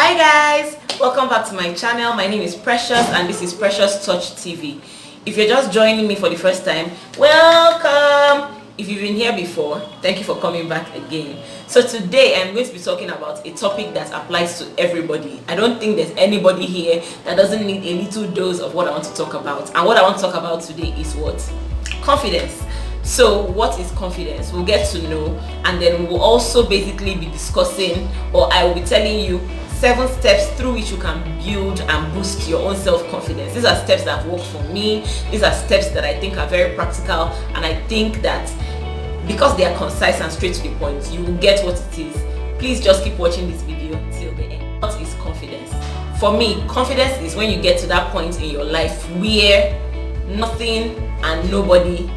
Hi guys, welcome back to my channel. My name is Precious and this is Precious Touch TV. If you're just joining me for the first time, welcome. If you've been here before, thank you for coming back again. So today I'm going to be talking about a topic that applies to everybody. I don't think there's anybody here that doesn't need a little dose of what I want to talk about. And what I want to talk about today is what? Confidence. So what is confidence? We'll get to know, and then we'll also basically be discussing, or I will be telling you 7 steps through which you can build and boost your own self-confidence. These are steps that have worked for me. These are steps that I think are very practical, and I think that because they are concise and straight to the point, you will get what it is. Please just keep watching this video till the end. What is confidence? For me, confidence is when you get to that point in your life where nothing and nobody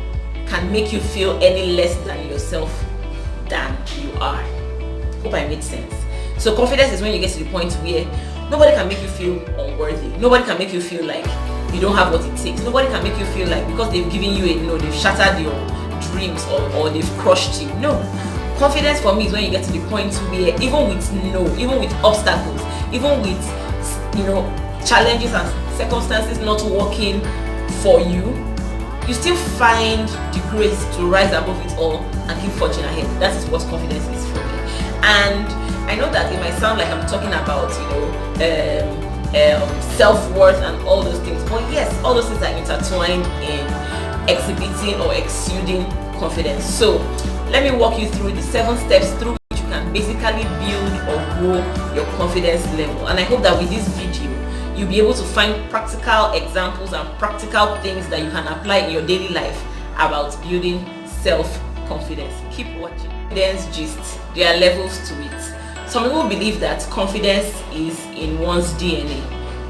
can make you feel any less than yourself than you are. Hope I made sense. So confidence is when you get to the point where nobody can make you feel unworthy. Nobody can make you feel like you don't have what it takes. Nobody can make you feel like because they've given you a no, they've shattered your dreams or they've crushed you. No. Confidence for me is when you get to the point where even with no, even with obstacles, even with challenges and circumstances not working for you, you still find the grace to rise above it all and keep forging ahead. That is what confidence is for me. And I know that it might sound like I'm talking about, self-worth and all those things. But yes, all those things are intertwined in exhibiting or exuding confidence. So let me walk you through the 7 steps through which you can basically build or grow your confidence level. And I hope that with this video, you'll be able to find practical examples and practical things that you can apply in your daily life about building self-confidence. Keep watching. Confidence gist. There are levels to it. Some people believe that confidence is in one's DNA.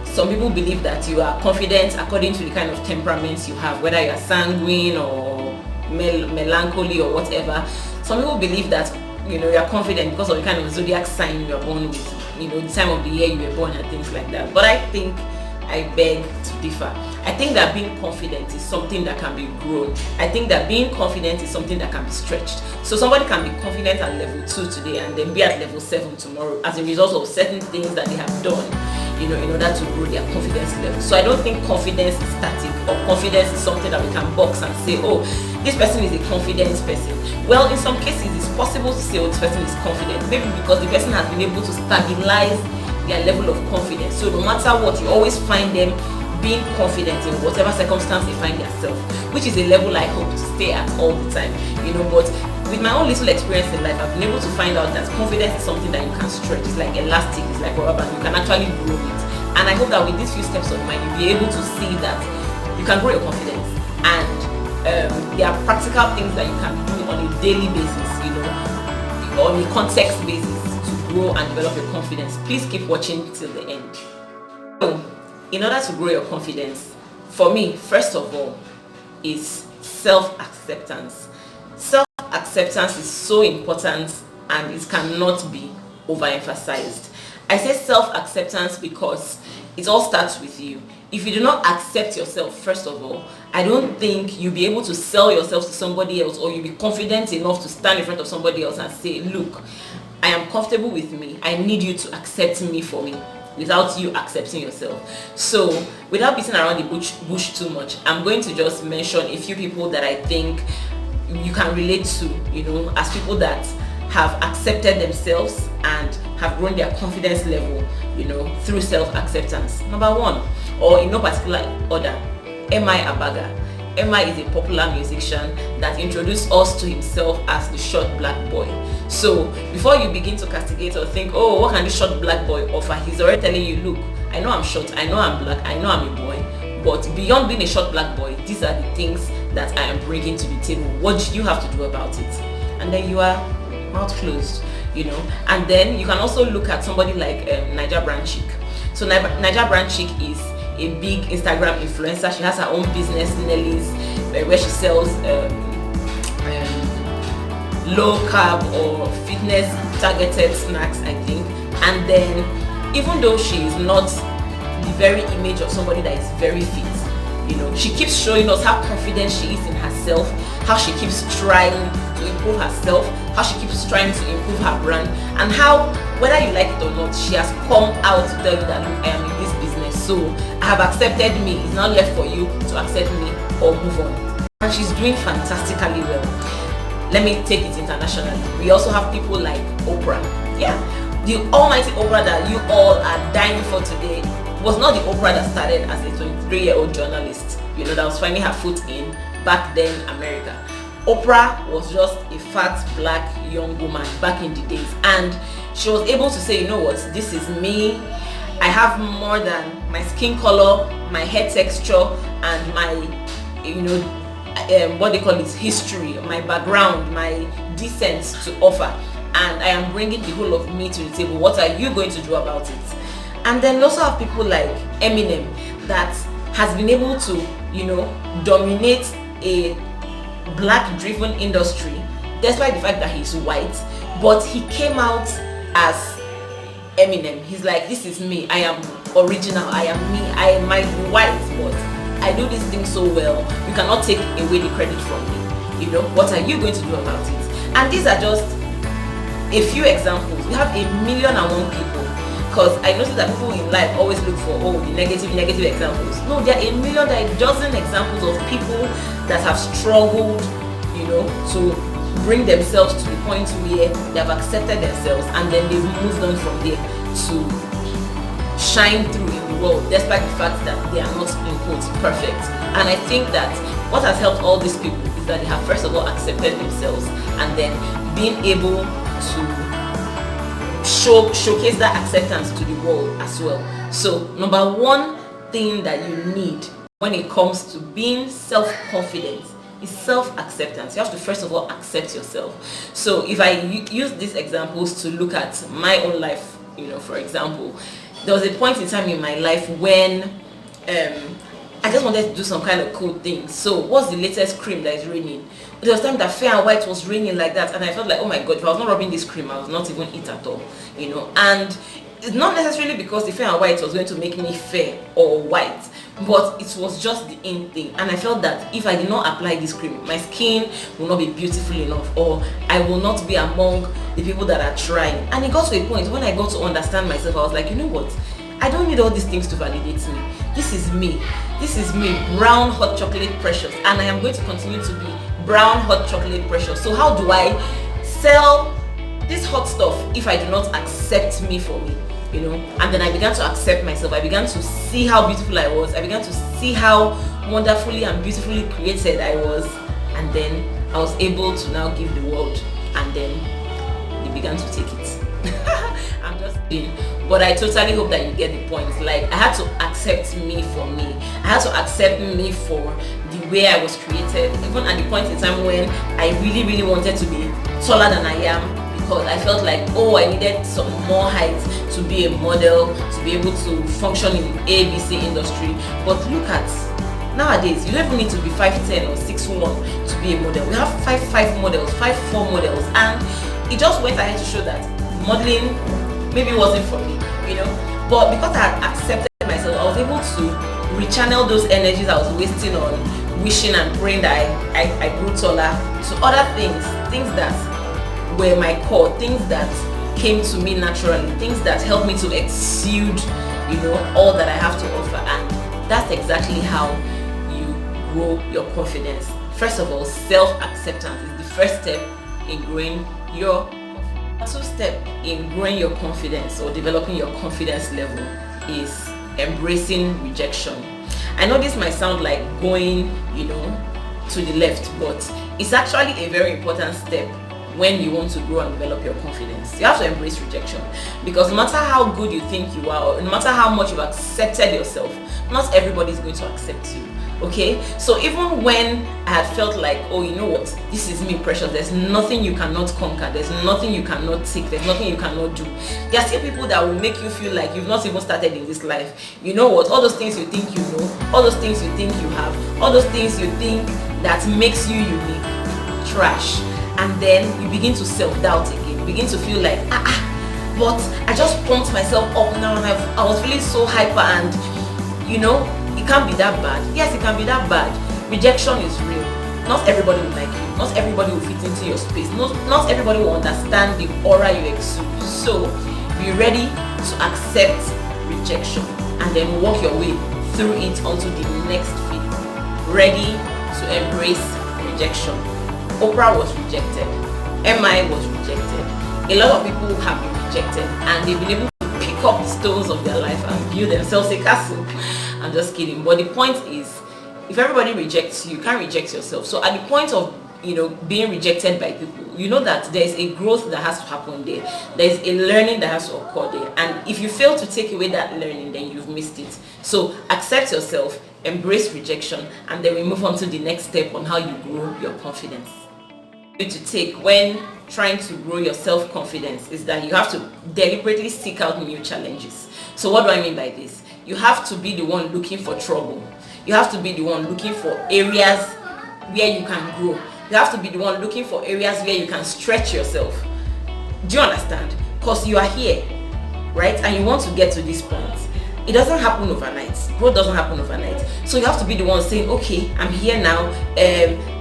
Some people believe that you are confident according to the kind of temperaments you have, whether you are sanguine or melancholy or whatever. Some people believe that you are confident because of the kind of zodiac sign you are born with, the time of the year you were born and things like that. But I think I beg to differ. I think that being confident is something that can be grown. I think that being confident is something that can be stretched. So somebody can be confident at level 2 today and then be at level 7 tomorrow as a result of certain things that they have done, in order to grow their confidence level. So I don't think confidence is static, or confidence is something that we can box and say, oh, this person is a confident person. Well, in some cases, it's possible to say, oh, this person is confident, maybe because the person has been able to stabilize their level of confidence. So no matter what, you always find them being confident in whatever circumstance they find themselves, which is a level I hope to stay at all the time. But with my own little experience in life, I've been able to find out that confidence is something that you can stretch. It's like elastic, it's like rubber band. You can actually grow it. And I hope that with these few steps of mine, you'll be able to see that you can grow your confidence. And there are practical things that you can do on a daily basis, on a context basis to grow and develop your confidence. Please keep watching till the end. So, in order to grow your confidence, for me, first of all, is self-acceptance. Self-acceptance is so important and it cannot be overemphasized. I say self-acceptance because it all starts with you. If you do not accept yourself, first of all, I don't think you'll be able to sell yourself to somebody else, or you'll be confident enough to stand in front of somebody else and say, look, I am comfortable with me. I need you to accept me for me, without you accepting yourself. So without beating around the bush too much, I'm going to just mention a few people that I think you can relate to, as people that have accepted themselves and have grown their confidence level, through self-acceptance. Number 1, or in no particular order, M.I. Abaga. M.I. is a popular musician that introduced us to himself as the short black boy. So before you begin to castigate or think, oh, what can this short black boy offer? He's already telling you, look, I know I'm short, I know I'm black, I know I'm a boy, but beyond being a short black boy, these are the things that I am bringing to the table. What do you have to do about it? And then you are mouth closed, And then you can also look at somebody like Naija Brand Chick. So Naija Brand Chick is a big Instagram influencer. She has her own business, Nelly's, where she sells low carb or fitness targeted snacks, I think. And then even though she is not the very image of somebody that is very fit, She keeps showing us how confident she is in herself, how she keeps trying to improve herself, how she keeps trying to improve her brand, and how, whether you like it or not, she has come out to tell you that, look, I am in this business, so I have accepted me. It's now left for you to accept me or move on. And she's doing fantastically well. Let me take it internationally. We also have people like Oprah. Yeah, the almighty Oprah that you all are dying for today was not the Oprah that started as a 23-year-old journalist, that was finding her foot in back then America. Oprah was just a fat black young woman back in the days, and she was able to say, you know what, this is me. I have more than my skin color, my hair texture, and my what they call it, history, my background, my descent to offer, and I am bringing the whole of me to the table. What are you going to do about it? And then we also have people like Eminem that has been able to dominate a black driven industry despite the fact that he's white, but he came out as Eminem. He's like, this is me, I am original, I am me, I might be white, but I do this thing so well, you cannot take away the credit from me. What are you going to do about it? And these are just a few examples. We have 1,000,001 people, because I noticed that people in life always look for the negative examples. No, there are a dozen examples of people that have struggled to bring themselves to the point where they have accepted themselves, and then they've moved on from there to shine through in the world, despite the fact that they are not, in quotes, perfect. And I think that what has helped all these people is that they have first of all accepted themselves, and then being able to showcase that acceptance to the world as well. So number one thing that you need when it comes to being self-confident is self-acceptance. You have to first of all accept yourself. So if I use these examples to look at my own life, for example, there was a point in time in my life when I just wanted to do some kind of cool thing. So what's the latest cream that is raining? There was time that Fair and White was raining like that, and I felt like, oh my god, if I was not rubbing this cream, I was not even eat at all. And it's not necessarily because the Fair and White was going to make me fair or white, but it was just the in thing. And I felt that if I did not apply this cream, my skin will not be beautiful enough, or I will not be among the people that are trying. And it got to a point when I got to understand myself, I was like, you know what, I don't need all these things to validate me. This is me, brown hot chocolate precious, and I am going to continue to be brown hot chocolate precious. So how do I sell this hot stuff if I do not accept me for me? And then I began to accept myself. I began to see how beautiful I was. I began to see how wonderfully and beautifully created I was, and then I was able to now give the world, and then they began to take it. I'm just kidding, but I totally hope that you get the point. Like, I had to accept me for me. I had to accept me for the way I was created, even at the point in time when I really wanted to be taller than I am, because I felt like, I needed some more height to be a model, to be able to function in the ABC industry. But look at nowadays, you don't even need to be 5'10" or 6'1" to be a model. We have 5'5" models, 5'4" models, and it just went ahead to show that modeling maybe wasn't for me, but because I had accepted myself, I was able to rechannel those energies I was wasting on wishing and praying that I grew taller, to other things that were my core, things that came to me naturally, things that helped me to exude all that I have to offer. And that's exactly how you grow your confidence. First of all, self-acceptance is the first step in growing your two-step in growing your confidence or developing your confidence level is embracing rejection. I know this might sound like going to the left, but it's actually a very important step when you want to grow and develop your confidence. You have to embrace rejection, because no matter how good you think you are, or no matter how much you've accepted yourself, not everybody is going to accept you. Okay, so even when I had felt like, this is me, precious, there's nothing you cannot conquer, there's nothing you cannot take, there's nothing you cannot do, there are still people that will make you feel like you've not even started in this life. All those things you think you know, all those things you think you have, all those things you think that makes you unique, trash. And then you begin to self-doubt again. You begin to feel like, but I just pumped myself up now, and I was feeling so hyper, and it can't be that bad. Yes, it can be that bad. Rejection is real. Not everybody will like you. Not everybody will fit into your space. Not everybody will understand the aura you exude. So be ready to accept rejection and then walk your way through it onto the next phase. Ready to embrace rejection. Oprah was rejected. MI was rejected. A lot of people have been rejected and they've been able to pick up the stones of their life and build themselves a castle. I'm just kidding. But the point is, if everybody rejects you, you can't reject yourself. So at the point of being rejected by people, you know that there's a growth that has to happen there. There's a learning that has to occur there. And if you fail to take away that learning, then you've missed it. So accept yourself, embrace rejection, and then we move on to the next step on how you grow your confidence. To take when trying to grow your self-confidence is that you have to deliberately seek out new challenges. So what do I mean by this? You have to be the one looking for trouble. You have to be the one looking for areas where you can grow. You have to be the one looking for areas where you can stretch yourself. Do you understand? Because you are here, right? And you want to get to this point. It doesn't happen overnight. Growth doesn't happen overnight. So you have to be the one saying, okay, I'm here now.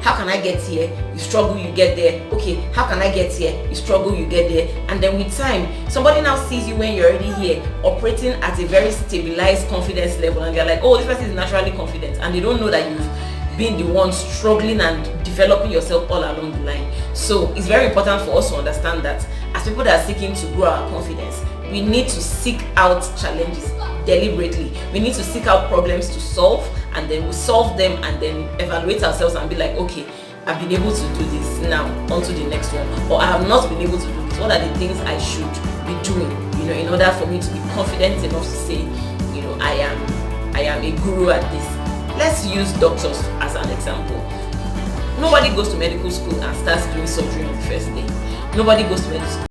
How can I get here? You struggle, you get there. Okay, how can I get here? You struggle, you get there. And then with time, somebody now sees you when you're already here, operating at a very stabilized confidence level, and they're like, oh, this person is naturally confident, and they don't know that you've been the one struggling and developing yourself all along the line. So it's very important for us to understand that as people that are seeking to grow our confidence, we need to seek out challenges deliberately. We need to seek out problems to solve, and then we solve them and then evaluate ourselves and be like, okay, I've been able to do this, now on to the next one. Or I have not been able to do this. What are the things I should be doing, in order for me to be confident enough to say, I am a guru at this. Let's use doctors as an example. Nobody goes to medical school and starts doing surgery on the first day. Nobody goes to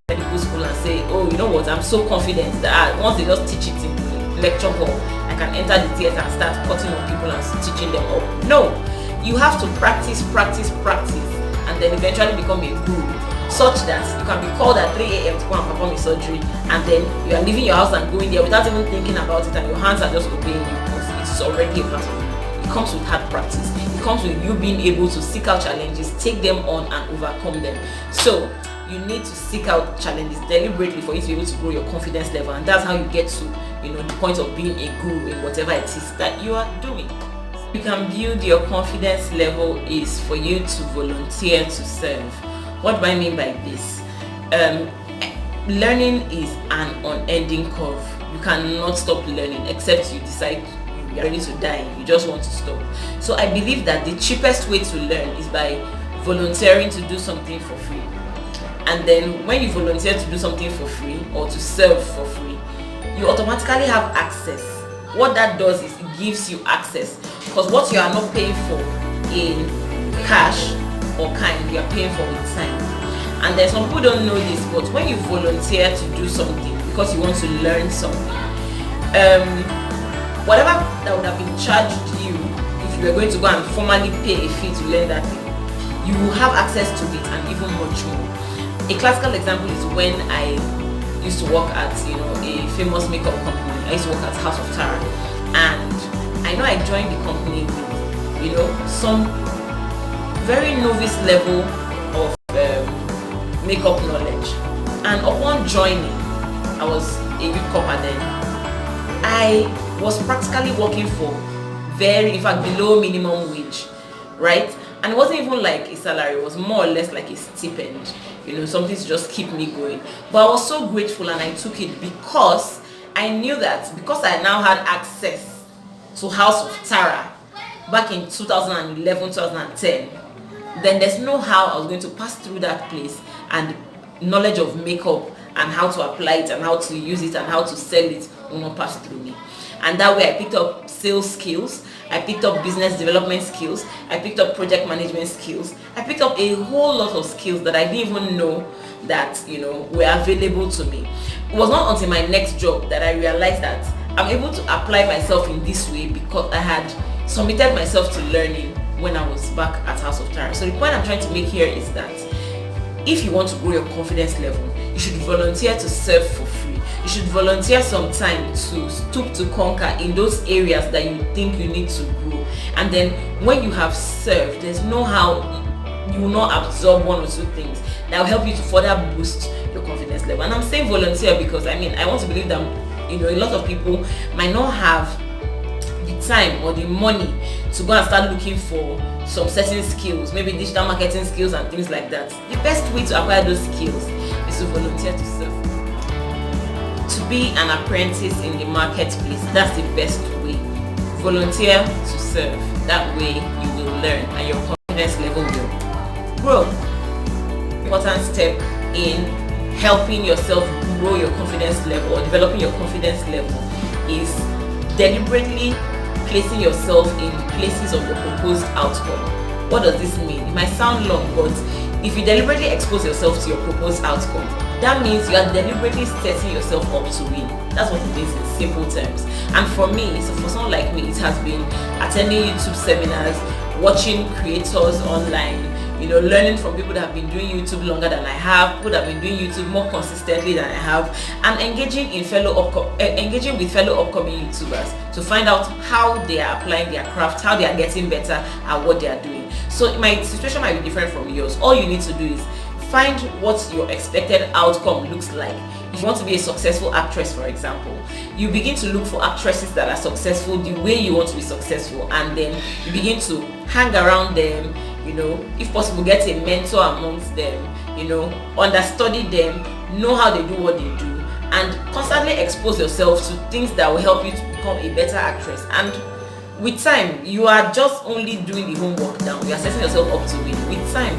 medical school and say, oh, you know what, I'm so confident that once they just teach it in the lecture hall, I can enter the theater and start cutting on people and teaching them up. No, you have to practice, and then eventually become a guru, such that you can be called at 3 a.m. to go and perform a surgery, and then you are leaving your house and going there without even thinking about it, and your hands are just obeying you because it's already a part of you. It comes with hard practice. It comes with you being able to seek out challenges, take them on, and overcome them. So you need to seek out challenges deliberately for you to be able to grow your confidence level, and that's how you get to the point of being a guru in whatever it is that you are doing. You can build your confidence level is for you to volunteer to serve. What do I mean by this? Learning is an unending curve. You cannot stop learning except you decide you're ready to die. You just want to stop. So I believe that the cheapest way to learn is by volunteering to do something for free. And then when you volunteer to do something for free or to serve for free, you automatically have access. What that does is it gives you access, because what you are not paying for in cash or kind, you are paying for with time. And then some people don't know this, but when you volunteer to do something because you want to learn something, whatever that would have been charged you if you were going to go and formally pay a fee to learn that thing, you will have access to it and even much more. A classical example is when I used to work at a famous makeup company. I used to work at House of Tara, and I know I joined the company with some very novice level of makeup knowledge, and upon joining, I was a youth corper then. I was practically working for in fact below minimum wage, right? And it wasn't even like a salary, it was more or less like a stipend, something to just keep me going. But I was so grateful and I took it because I knew that because I now had access to House of Tara back in 2011, 2010, then there's no how I was going to pass through that place and knowledge of makeup and how to apply it and how to use it and how to sell it will not pass through me. And that way I picked up sales skills, I picked up business development skills, I picked up project management skills, I picked up a whole lot of skills that I didn't even know that were available to me. It was not until my next job that I realized that I'm able to apply myself in this way because I had submitted myself to learning when I was back at House of Tara. So the point I'm trying to make here is that if you want to grow your confidence level, you should volunteer to serve for free. You should volunteer some time to stoop to conquer in those areas that you think you need to grow. And then when you have served, there's no how you will not absorb one or two things that will help you to further boost your confidence level. And I'm saying volunteer because I want to believe that a lot of people might not have the time or the money to go and start looking for some certain skills, maybe digital marketing skills and things like that. The best way to acquire those skills is to volunteer to serve. To be an apprentice in the marketplace, that's the best way. Volunteer to serve. That way you will learn and your confidence level will grow. Important step in helping yourself grow your confidence level or developing your confidence level is deliberately placing yourself in places of your proposed outcome. What does this mean? It might sound long, but if you deliberately expose yourself to your proposed outcome, that means you are deliberately setting yourself up to win. That's what it means in simple terms. And for me, so for someone like me, it has been attending YouTube seminars, watching creators online, learning from people that have been doing YouTube longer than I have, people that have been doing YouTube more consistently than I have, and engaging with fellow upcoming YouTubers to find out how they are applying their craft, how they are getting better at what they are doing. So my situation might be different from yours. All you need to do is find what your expected outcome looks like. If you want to be a successful actress, for example, you begin to look for actresses that are successful the way you want to be successful, and then you begin to hang around them, if possible get a mentor amongst them, understudy them, know how they do what they do, and constantly expose yourself to things that will help you to become a better actress. And with time, you are just only doing the homework now. You are setting yourself up to win. With time,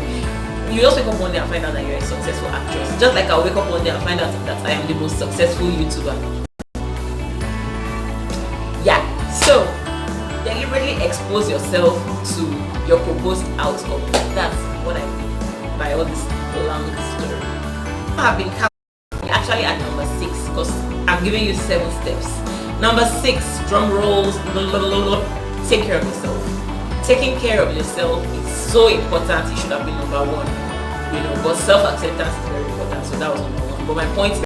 you just wake up one day and find out that you're a successful actress. Just like I'll wake up one day and find out that I am the most successful YouTuber. Yeah, so deliberately expose yourself to your proposed outcome. That's what I mean by all this long story. I have been actually at number 6 because I'm giving you 7 steps. Number 6, drum rolls, take care of yourself. Taking care of yourself is so important. It should have been number 1, but self-acceptance is very important. So that was number 1. But my point is,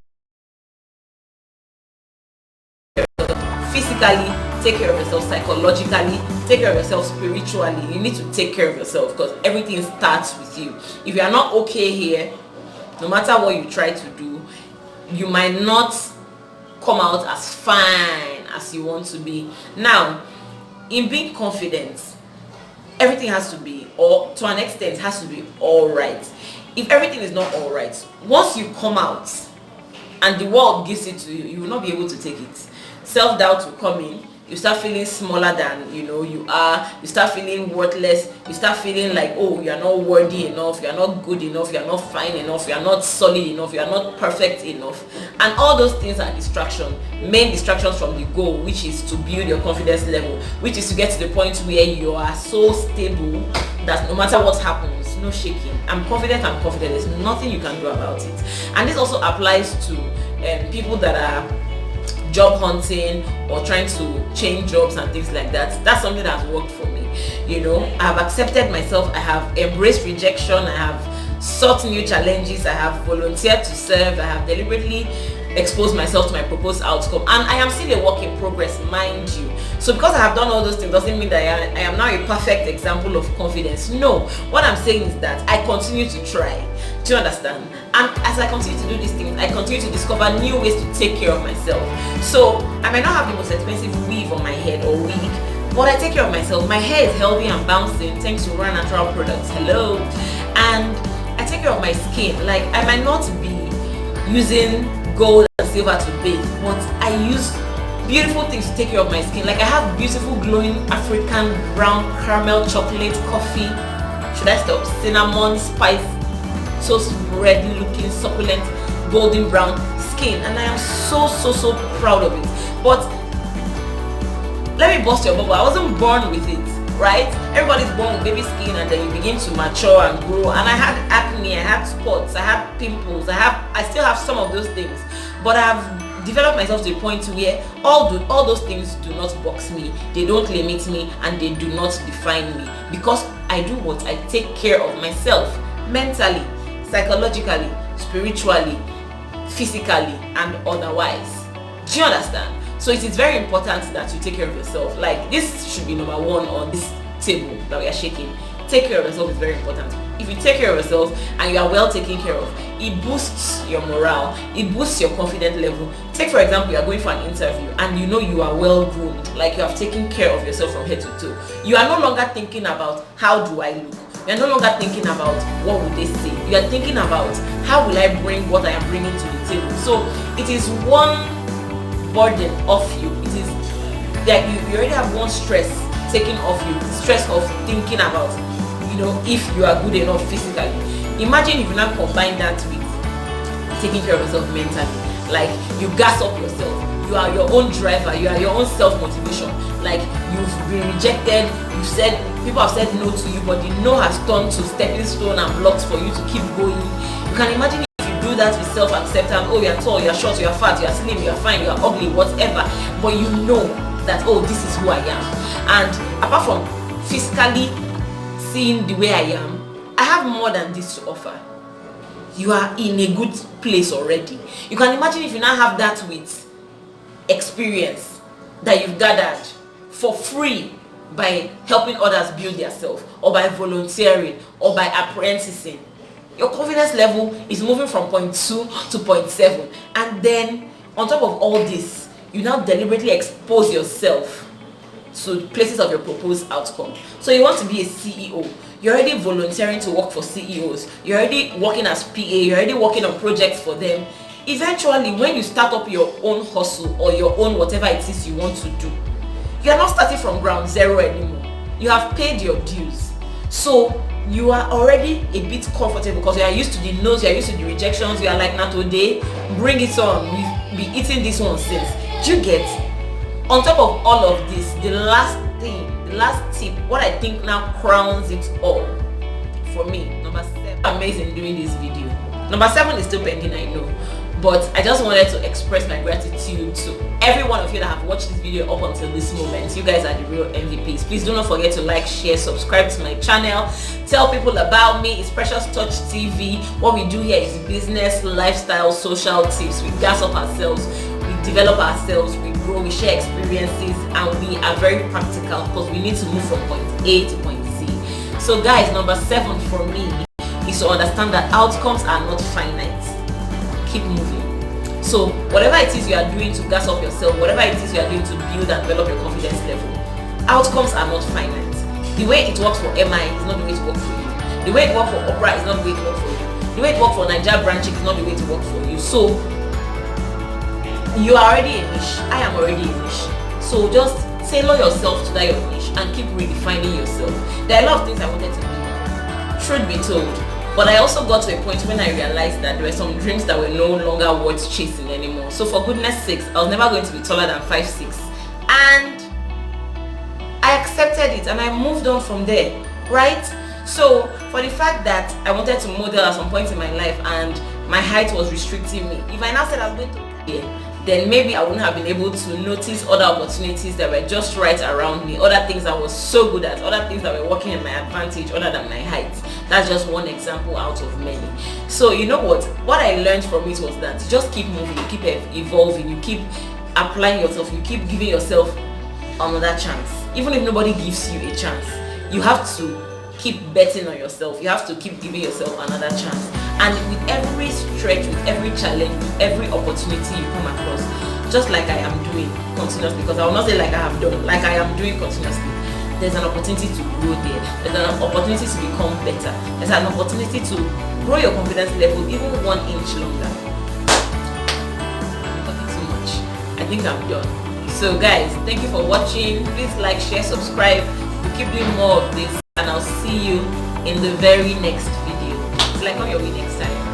physically, take care of yourself. Psychologically, take care of yourself. Spiritually, you need to take care of yourself because everything starts with you. If you are not okay here, no matter what you try to do, you might not come out as fine as you want to be. Now, in being confident, everything has to be, or to an extent, has to be all right. If everything is not all right, once you come out and the world gives it to you, you will not be able to take it. Self-doubt will come in. You start feeling smaller than you are. You start feeling worthless. You start feeling like, oh, you are not worthy enough, you are not good enough, you are not fine enough, you are not solid enough, you are not perfect enough. And all those things are main distractions from the goal, which is to build your confidence level, which is to get to the point where you are so stable that no matter what happens, no shaking. I'm confident. There's nothing you can do about it. And this also applies to people that are job hunting or trying to change jobs and things like that. That's something that has worked for me. I have accepted myself, I have embraced rejection, I have sought new challenges, I have volunteered to serve, I have deliberately exposed myself to my proposed outcome, and I am still a work in progress, mind you. So because I have done all those things doesn't mean that I am now a perfect example of confidence. No, what I'm saying is that I continue to try. Do you understand? And as I continue to do these things, I continue to discover new ways to take care of myself. So I might not have the most expensive weave on my head or wig, but I take care of myself. My hair is healthy and bouncing thanks to raw natural products. Hello. And I take care of my skin. Like, I might not be using gold and silver to bathe, but I use beautiful things to take care of my skin. Like, I have beautiful glowing African brown caramel chocolate coffee. Should I stop? Cinnamon spice toast bread looking succulent golden brown skin, and I am so proud of it. But let me bust your bubble. I wasn't born with it, right? Everybody's born with baby skin, and then you begin to mature and grow. And I had acne, I had spots, I had pimples, I still have some of those things, but I've developed myself to a point where all those things do not box me, they don't limit me, and they do not define me, because I do what? I take care of myself mentally, psychologically, spiritually, physically and otherwise. Do you understand? So it is very important that you take care of yourself. Like, this should be number one on this table that we are shaking. Take care of yourself is very important. If you take care of yourself and you are well taken care of, it boosts your morale, it boosts your confidence level. Take for example, you are going for an interview and you know you are well groomed, like you have taken care of yourself from head to toe. You are no longer thinking about how do I look. You are no longer thinking about what would they say. You are thinking about how will I bring what I am bringing to the table. So it is one burden off you. It is that you already have one stress taken off you, the stress of thinking about, you know, if you are good enough physically. Imagine if you now combine that with taking care of yourself mentally. Like, you gas up yourself, you are your own driver, you are your own self-motivation. Like, you've been rejected, you've said, people have said no to you, but the no has turned to stepping stone and blocks for you to keep going. You can imagine if you do that with self-acceptance. Oh, you're tall, you're short, you're fat, you're slim, you're fine, you're ugly, whatever, but you know that, oh, this is who I am. And apart from physically seeing the way I am, I have more than this to offer. You are in a good place already. You can imagine if you now have that with experience that you've gathered for free by helping others build themselves, or by volunteering, or by apprenticing. Your confidence level is moving from 0.2 to 0.7. And then on top of all this, you now deliberately expose yourself to places of your proposed outcome. So you want to be a CEO. You're already volunteering to work for CEOs. You're already working as PA. You're already working on projects for them. Eventually, when you start up your own hustle or your own whatever it is you want to do, you're not starting from ground zero anymore. You have paid your dues. So you are already a bit comfortable because you are used to the no's, you are used to the rejections. You are like, not today, bring it on. We've been eating this one since. Do you get? On top of all of this, the last tip, what I think now crowns it all for me, number 7. Amazing doing this video. Number 7 is still pending, I know, but I just wanted to express my gratitude to every one of you that have watched this video up until this moment. You guys are the real MVPs. Please do not forget to like, share, subscribe to my channel, tell people about me. It's Precious Touch TV. What we do here is business, lifestyle, social tips. We gas up ourselves, we develop ourselves, we grow, we share experiences, and we are very practical because we need to move from point A to point Z. So guys, number 7 for me is to understand that outcomes are not finite. Keep moving. So whatever it is you are doing to gas up yourself, whatever it is you are doing to build and develop your confidence level, outcomes are not finite. The way it works for MI is not the way it works for you. The way it works for Opera is not the way it works for you. The way it works for Nigeria branch is not the way it works for you. So you are already a niche. I am already a niche. So just tailor yourself to that your niche and keep redefining yourself. There are a lot of things I wanted to do, truth be told, but I also got to a point when I realized that there were some dreams that were no longer worth chasing anymore. So for goodness sakes, I was never going to be taller than 5'6", and I accepted it and I moved on from there, right? So for the fact that I wanted to model at some point in my life and my height was restricting me, if I now said I was going to then maybe I wouldn't have been able to notice other opportunities that were just right around me, other things I was so good at, other things that were working in my advantage other than my height. That's just one example out of many. So you know what I learned from it was that you just keep moving, you keep evolving, you keep applying yourself, you keep giving yourself another chance. Even if nobody gives you a chance, you have to keep betting on yourself. You have to keep giving yourself another chance. And with every stretch, with every challenge, with every opportunity you come across, just like I am doing continuously, because I will not say like I have done, like I am doing continuously, there's an opportunity to grow there. There's an opportunity to become better. There's an opportunity to grow your confidence level even 1 inch longer. I'm talking too much. I think I'm done. So guys, thank you for watching. Please like, share, subscribe. We'll keep doing more of this, and I'll see you in the very next video. It's like on your way next time.